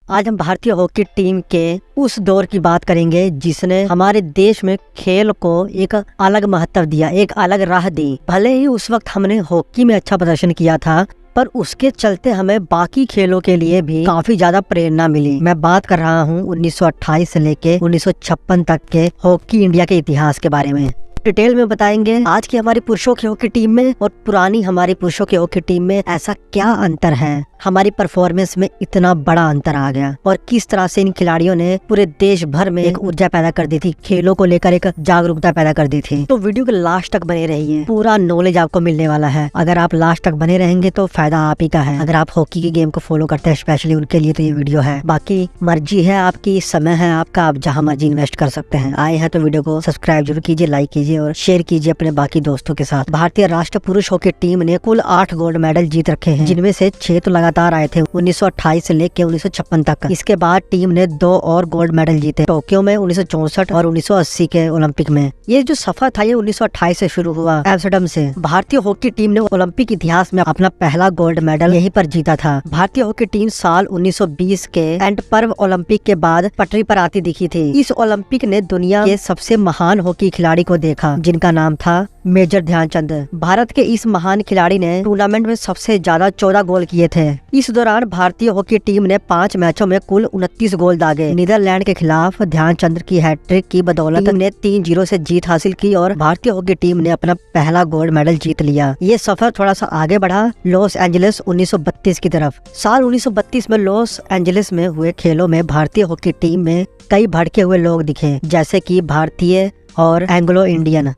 आज हम भारतीय हॉकी टीम के उस दौर की बात करेंगे जिसने हमारे देश में खेल को एक अलग महत्व दिया, एक अलग राह दी। भले ही उस वक्त हमने हॉकी में अच्छा प्रदर्शन किया था, पर उसके चलते हमें बाकी खेलों के लिए भी काफी ज्यादा प्रेरणा मिली। मैं बात कर रहा हूँ 1928 से लेके 1956 तक के हॉकी इंडिया के इतिहास के बारे में। डिटेल में बताएंगे आज की हमारी पुरुषों की हॉकी टीम में और पुरानी हमारी पुरुषों की हॉकी टीम में ऐसा क्या अंतर है, हमारी परफॉर्मेंस में इतना बड़ा अंतर आ गया और किस तरह से इन खिलाड़ियों ने पूरे देश भर में एक ऊर्जा पैदा कर दी थी, खेलों को लेकर एक जागरूकता पैदा कर दी थी। तो वीडियो के लास्ट तक बने रहिए, पूरा नॉलेज आपको मिलने वाला है। अगर आप लास्ट तक बने रहेंगे तो फायदा आप ही का है। अगर आप हॉकी की गेम को फॉलो करते हैं स्पेशली उनके लिए तो ये वीडियो है। बाकी मर्जी है आपकी, समय है आपका, आप जहाँ मर्जी इन्वेस्ट कर सकते हैं। आए हैं तो वीडियो को सब्सक्राइब जरूर कीजिए, लाइक कीजिए और शेयर कीजिए अपने बाकी दोस्तों के साथ। भारतीय राष्ट्रीय पुरुष हॉकी टीम ने कुल 8 गोल्ड मेडल जीत रखे हैं, जिनमें से 6 तो लगातार आए थे 1928 से लेकर 1956 तक। इसके बाद टीम ने 2 और गोल्ड मेडल जीते, टोक्यो में 1964 और 1980 के ओलंपिक में। ये जो सफर था ये 1928 से शुरू हुआ एम्स्टर्डम से। भारतीय हॉकी टीम ने ओलंपिक इतिहास में अपना पहला गोल्ड मेडल यहीं पर जीता था। भारतीय हॉकी टीम साल 1920 के एंटवर्प ओलंपिक के बाद पटरी पर आती दिखी थी। इस ओलंपिक ने दुनिया के सबसे महान हॉकी खिलाड़ी को देखा, जिनका नाम था मेजर ध्यानचंद। भारत के इस महान खिलाड़ी ने टूर्नामेंट में सबसे ज्यादा 14 गोल किए थे। इस दौरान भारतीय हॉकी टीम ने 5 मैचों में कुल 29 गोल दागे। नीदरलैंड के खिलाफ ध्यानचंद की हैट्रिक की बदौलत टीम ने 3-0 से जीत हासिल की और भारतीय हॉकी टीम ने अपना पहला गोल्ड मेडल जीत लिया। ये सफर थोड़ा सा आगे बढ़ा लॉस एंजलिस 1932 की तरफ। साल 1932 में लॉस एंजलिस में हुए खेलों में भारतीय हॉकी टीम में कई भड़के हुए लोग दिखे, जैसे कि भारतीय और एंग्लो इंडियन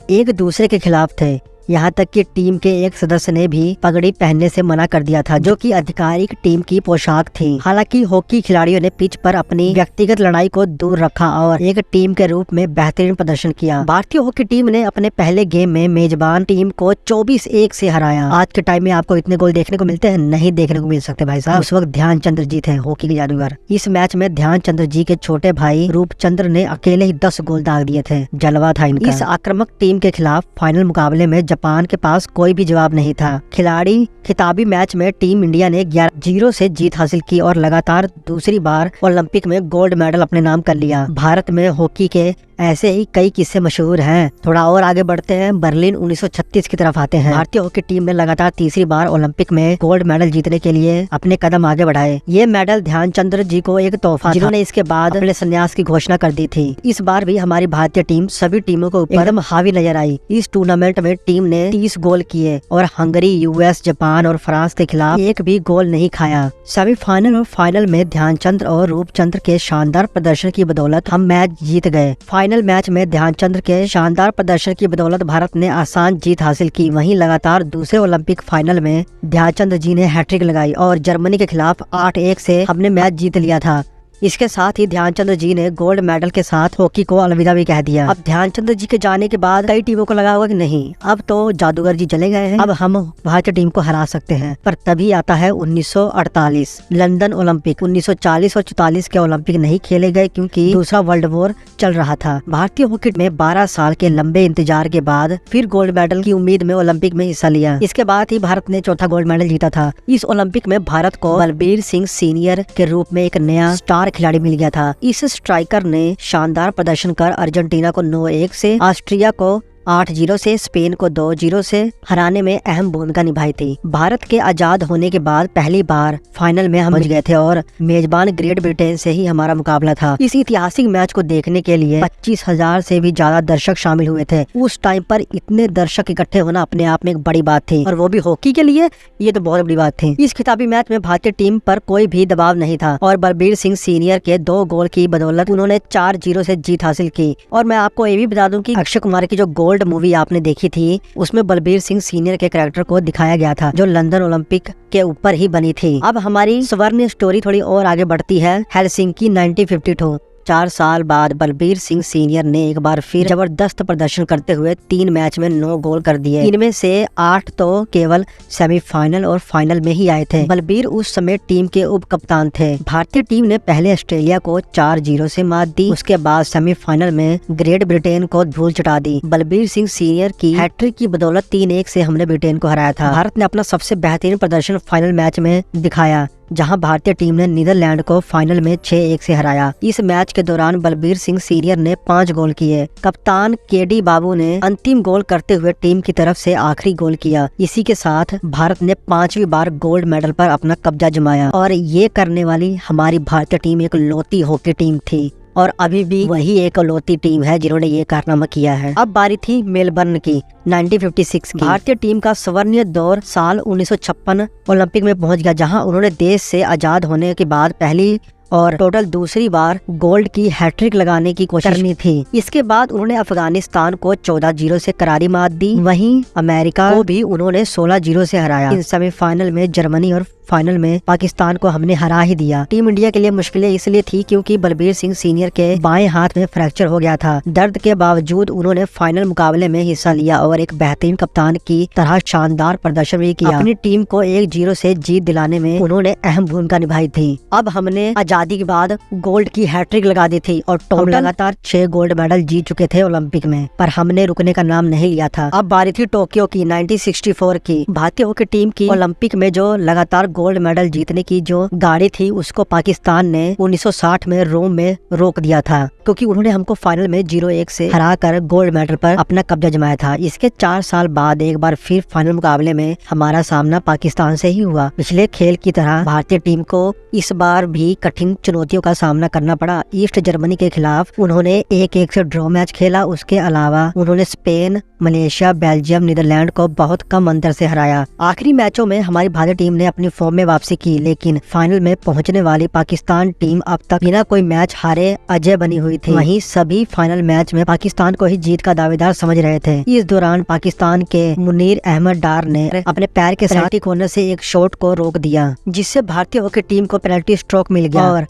एक दूसरे के खिलाफ थे। यहाँ तक कि टीम के एक सदस्य ने भी पगड़ी पहनने से मना कर दिया था, जो कि आधिकारिक टीम की पोशाक थी। हालांकि हॉकी खिलाड़ियों ने पिच पर अपनी व्यक्तिगत लड़ाई को दूर रखा और एक टीम के रूप में बेहतरीन प्रदर्शन किया। भारतीय हॉकी टीम ने अपने पहले गेम में मेजबान टीम को 24-1 से हराया। आज के टाइम में आपको इतने गोल देखने को मिलते हैं? नहीं देखने को मिल सकते भाई साहब। उस वक्त ध्यानचंद जी थे हॉकी के जादूगर। इस मैच में ध्यानचंद जी के छोटे भाई रूपचंद्र ने अकेले ही 10 गोल दाग दिए थे। जलवा था इनका। इस आक्रामक टीम के खिलाफ फाइनल मुकाबले में जापान के पास कोई भी जवाब नहीं था। खिलाड़ी खिताबी मैच में टीम इंडिया ने 11-0 से जीत हासिल की और लगातार दूसरी बार ओलंपिक में गोल्ड मेडल अपने नाम कर लिया। भारत में हॉकी के ऐसे ही कई किस्से मशहूर हैं। थोड़ा और आगे बढ़ते हैं, बर्लिन 1936 की तरफ आते हैं। भारतीय हॉकी टीम ने लगातार तीसरी बार ओलंपिक में गोल्ड मेडल जीतने के लिए अपने कदम आगे बढ़ाए। ये मेडल ध्यानचंद जी को एक तोहफा, जिन्होंने इसके बाद अपने संन्यास की घोषणा कर दी थी। इस बार भी हमारी भारतीय टीम सभी टीमों को एकदम हावी नजर आई। इस टूर्नामेंट में टीम ने 30 गोल किए और हंगरी, यूएस, जापान और फ्रांस के खिलाफ एक भी गोल नहीं खाया। सेमीफाइनल और फाइनल में ध्यानचंद और रूपचंद्र के शानदार प्रदर्शन की बदौलत हम मैच जीत गए। फाइनल मैच में ध्यानचंद के शानदार प्रदर्शन की बदौलत भारत ने आसान जीत हासिल की। वहीं लगातार दूसरे ओलंपिक फाइनल में ध्यानचंद जी ने हैट्रिक लगाई और जर्मनी के खिलाफ 8-1 से हमने मैच जीत लिया था। इसके साथ ही ध्यानचंद जी ने गोल्ड मेडल के साथ हॉकी को अलविदा भी कह दिया। अब ध्यानचंद जी के जाने के बाद कई टीमों को लगा होगा कि नहीं, अब तो जादूगर जी चले गए हैं, अब हम भारतीय टीम को हरा सकते हैं। पर तभी आता है 1948 लंदन ओलंपिक। 1940 और 44 के ओलंपिक नहीं खेले गए क्योंकि दूसरा वर्ल्ड वॉर चल रहा था। भारतीय हॉकी में 12 साल के लंबे इंतजार के बाद फिर गोल्ड मेडल की उम्मीद में ओलंपिक में हिस्सा लिया। इसके बाद ही भारत ने चौथा गोल्ड मेडल जीता था। इस ओलंपिक में भारत को बलबीर सिंह सीनियर के रूप में एक नया स्टार खिलाड़ी मिल गया था। इस स्ट्राइकर ने शानदार प्रदर्शन कर अर्जेंटीना को 9-1 से, ऑस्ट्रिया को 8-0 से, स्पेन को 2-0 से हराने में अहम भूमिका निभाई थी। भारत के आजाद होने के बाद पहली बार फाइनल में हम पहुंच गए थे और मेजबान ग्रेट ब्रिटेन से ही हमारा मुकाबला था। इस ऐतिहासिक मैच को देखने के लिए 25,000 से भी ज्यादा दर्शक शामिल हुए थे। उस टाइम पर इतने दर्शक इकट्ठे होना अपने आप में एक बड़ी बात थी और वो भी हॉकी के लिए, ये तो बहुत बड़ी बात थी। इस खिताबी मैच में भारतीय टीम पर कोई भी दबाव नहीं था और बलबीर सिंह सीनियर के 2 गोल की बदौलत उन्होंने 4-0 से जीत हासिल की। और मैं आपको ये भी बता दूं कि अक्षय कुमार की जो गोल्ड मूवी आपने देखी थी, उसमें बलबीर सिंह सीनियर के कैरेक्टर को दिखाया गया था, जो लंदन ओलंपिक के ऊपर ही बनी थी। अब हमारी स्वर्ण स्टोरी थोड़ी और आगे बढ़ती है। हेलसिंकी 1952 4 साल बाद बलबीर सिंह सीनियर ने एक बार फिर जबरदस्त प्रदर्शन करते हुए 3 मैच में 9 गोल कर दिए। इनमें से 8 तो केवल सेमीफाइनल और फाइनल में ही आए थे। बलबीर उस समय टीम के उप कप्तान थे। भारतीय टीम ने पहले ऑस्ट्रेलिया को 4-0 से मात दी। उसके बाद सेमीफाइनल में ग्रेट ब्रिटेन को धूल चटा दी। बलबीर सिंह सीनियर की हैट्रिक की बदौलत 3-1 से हमने ब्रिटेन को हराया था। भारत ने अपना सबसे बेहतरीन प्रदर्शन फाइनल मैच में दिखाया। जहां भारतीय टीम ने नीदरलैंड को फाइनल में 6-1 से हराया। इस मैच के दौरान बलबीर सिंह सीनियर ने 5 गोल किए। कप्तान केडी बाबू ने अंतिम गोल करते हुए टीम की तरफ से आखिरी गोल किया। इसी के साथ भारत ने 5वीं बार गोल्ड मेडल पर अपना कब्जा जमाया और ये करने वाली हमारी भारतीय टीम एक लौती हॉकी टीम थी और अभी भी वही एक लौती टीम है जिन्होंने ये कारनामा किया है। अब बारी थी मेलबर्न की 1956 की। भारतीय टीम का स्वर्णिम दौर साल 1956 ओलंपिक में पहुंच गया, जहां उन्होंने देश से आजाद होने के बाद पहली और टोटल दूसरी बार गोल्ड की हैट्रिक लगाने की कोशिश करनी थी। इसके बाद उन्होंने अफगानिस्तान को 14-0 से करारी मात दी। वहीं अमेरिका को भी उन्होंने 16-0 से हराया। इन सेमीफाइनल में जर्मनी और फाइनल में पाकिस्तान को हमने हरा ही दिया। टीम इंडिया के लिए मुश्किलें इसलिए थी क्योंकि बलबीर सिंह सीनियर के बाएं हाथ में फ्रैक्चर हो गया था। दर्द के बावजूद उन्होंने फाइनल मुकाबले में हिस्सा लिया और एक बेहतरीन कप्तान की तरह शानदार प्रदर्शन भी किया। अपनी टीम को 1-0 से जीत दिलाने में उन्होंने अहम भूमिका निभाई थी। अब हमने आजादी के बाद गोल्ड की हैट्रिक लगा दी थी और टोटल लगातार 6 गोल्ड मेडल जीत चुके थे ओलंपिक में, पर हमने रुकने का नाम नहीं लिया था। अब बारी थी टोक्यो की 1964 की। भारतीय हॉकी टीम की ओलंपिक में जो लगातार गोल्ड मेडल जीतने की जो गाड़ी थी उसको पाकिस्तान ने 1960 में रोम में रोक दिया था क्योंकि उन्होंने हमको फाइनल में 0-1 से हराकर गोल्ड मेडल पर अपना कब्जा जमाया था। इसके 4 साल बाद एक बार फिर फाइनल मुकाबले में हमारा सामना पाकिस्तान से ही हुआ। पिछले खेल की तरह भारतीय टीम को इस बार भी कठिन चुनौतियों का सामना करना पड़ा। ईस्ट जर्मनी के खिलाफ उन्होंने 1-1 से ड्रॉ मैच खेला। उसके अलावा उन्होंने स्पेन, मलेशिया, बेल्जियम, नीदरलैंड को बहुत कम अंतर से हराया। आखिरी मैचों में हमारी भारतीय टीम ने अपनी फॉर्म में वापसी की, लेकिन फाइनल में पहुंचने वाली पाकिस्तान टीम अब तक बिना कोई मैच हारे अजय बनी हुई थी। वहीं सभी फाइनल मैच में पाकिस्तान को ही जीत का दावेदार समझ रहे थे। इस दौरान पाकिस्तान के मुनीर अहमद डार ने अपने पैर के पेनल्टी कॉर्नर से एक शॉट को रोक दिया, जिससे भारतीय हॉकी टीम को पेनल्टी स्ट्रोक मिल गया और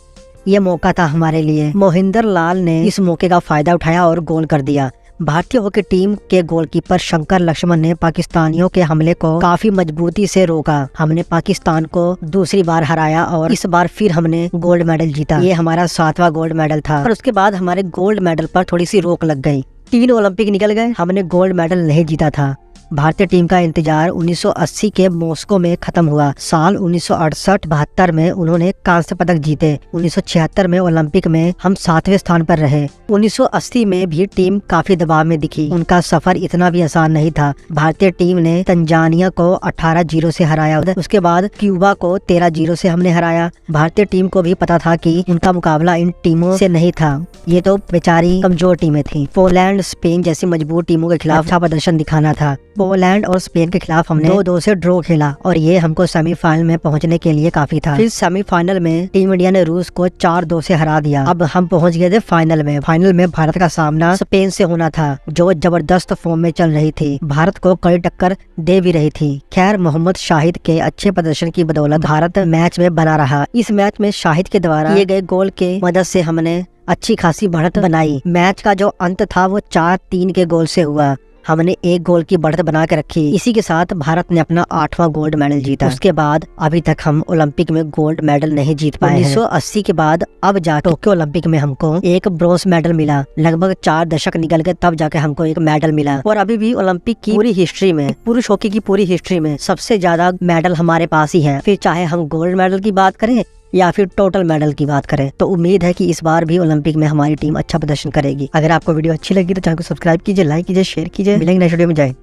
ये मौका था हमारे लिए। मोहिंदर लाल ने इस मौके का फायदा उठाया और गोल कर दिया। भारतीय हॉकी टीम के गोलकीपर शंकर लक्ष्मण ने पाकिस्तानियों के हमले को काफी मजबूती से रोका। हमने पाकिस्तान को दूसरी बार हराया और इस बार फिर हमने गोल्ड मेडल जीता। ये हमारा 7वां गोल्ड मेडल था और उसके बाद हमारे गोल्ड मेडल पर थोड़ी सी रोक लग गई। 3 ओलंपिक निकल गए, हमने गोल्ड मेडल नहीं जीता था। भारतीय टीम का इंतजार 1980 के मॉस्को में खत्म हुआ। साल 1968-72 में उन्होंने कांस्य पदक जीते। 1976 में ओलंपिक में हम 7वें स्थान पर रहे। 1980 में भी टीम काफी दबाव में दिखी। उनका सफर इतना भी आसान नहीं था। भारतीय टीम ने तंजानिया को 18-0 से हराया। उसके बाद क्यूबा को 13-0 से हमने हराया। भारतीय टीम को भी पता था कि उनका मुकाबला इन टीमों से नहीं था, ये तो बेचारी कमजोर टीमें थी। पोलैंड, स्पेन जैसी मजबूत टीमों के खिलाफ अच्छा प्रदर्शन दिखाना था। पोलैंड और स्पेन के खिलाफ हमने 2-2 से ड्रॉ खेला और ये हमको सेमीफाइनल में पहुंचने के लिए काफी था। फिर सेमीफाइनल में टीम इंडिया ने रूस को 4-2 से हरा दिया। अब हम पहुंच गए थे फाइनल में। फाइनल में भारत का सामना स्पेन से होना था, जो जबरदस्त फॉर्म में चल रही थी। भारत को कड़ी टक्कर दे भी रही थी। खैर, मोहम्मद शाहिद के अच्छे प्रदर्शन की बदौलत भारत मैच में बना रहा। इस मैच में शाहिद के द्वारा किए गए गोल के मदद से हमने अच्छी खासी बढ़त बनाई। मैच का जो अंत था वो 4-3 के गोल से हुआ। हमने 1 गोल की बढ़त बना के रखी। इसी के साथ भारत ने अपना 8वां गोल्ड मेडल जीता। उसके बाद अभी तक हम ओलंपिक में गोल्ड मेडल नहीं जीत पाए। 1980 के बाद अब जाके टोक्यो ओलंपिक में हमको एक ब्रोंज मेडल मिला। लगभग 4 दशक निकल गए तब जाके हमको एक मेडल मिला। और अभी भी ओलंपिक की पूरी हिस्ट्री में, पुरुष हॉकी की पूरी हिस्ट्री में सबसे ज्यादा मेडल हमारे पास ही है। फिर चाहे हम गोल्ड मेडल की बात करें या फिर टोटल मेडल की बात करें, तो उम्मीद है कि इस बार भी ओलंपिक में हमारी टीम अच्छा प्रदर्शन करेगी। अगर आपको वीडियो अच्छी लगी तो चैनल को सब्सक्राइब कीजिए, लाइक कीजिए, शेयर कीजिए। मिलेंगे नेक्स्ट वीडियो में। जय।